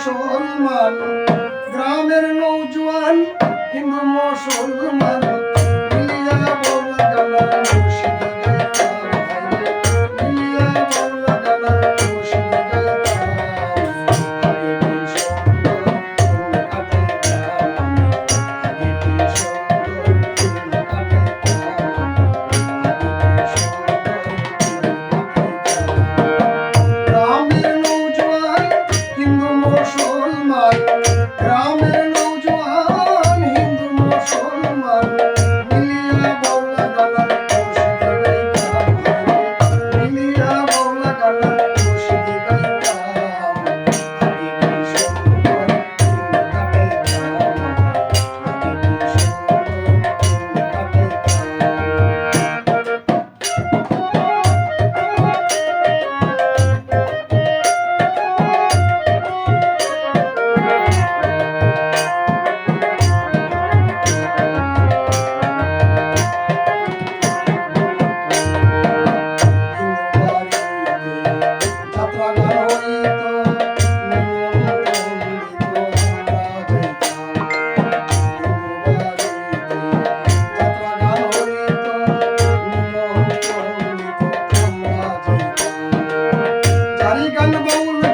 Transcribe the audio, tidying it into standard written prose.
মুসলমান গ্রামের নৌজওয়ান হিন্দু মুসলমান মিলিয়া বলা গানা মুর্শিদি গাইতাম হায়রে মিলিয়া বলা গানা মুর্শিদি গাইতাম আগে কি সুন্দর দিন কাটাইতাম আগে কি সুন্দর দিন কাটাইতাম আগে কি সুন্দর দিন কাটাইতাম গ্রামের নৌজওয়ান হিন্দু মুসলমান গ্রামের নৌজওয়ান হিন্দু মুসলমান মিলিয়া বাউলা গানা মুর্শিদি গাইতাম মিলিয়া বাউলা গানা মুর্শিদি গাইতাম আগে কি সুন্দর দিন কাটাইতাম আগে কি সুন্দর দিন গান বাউল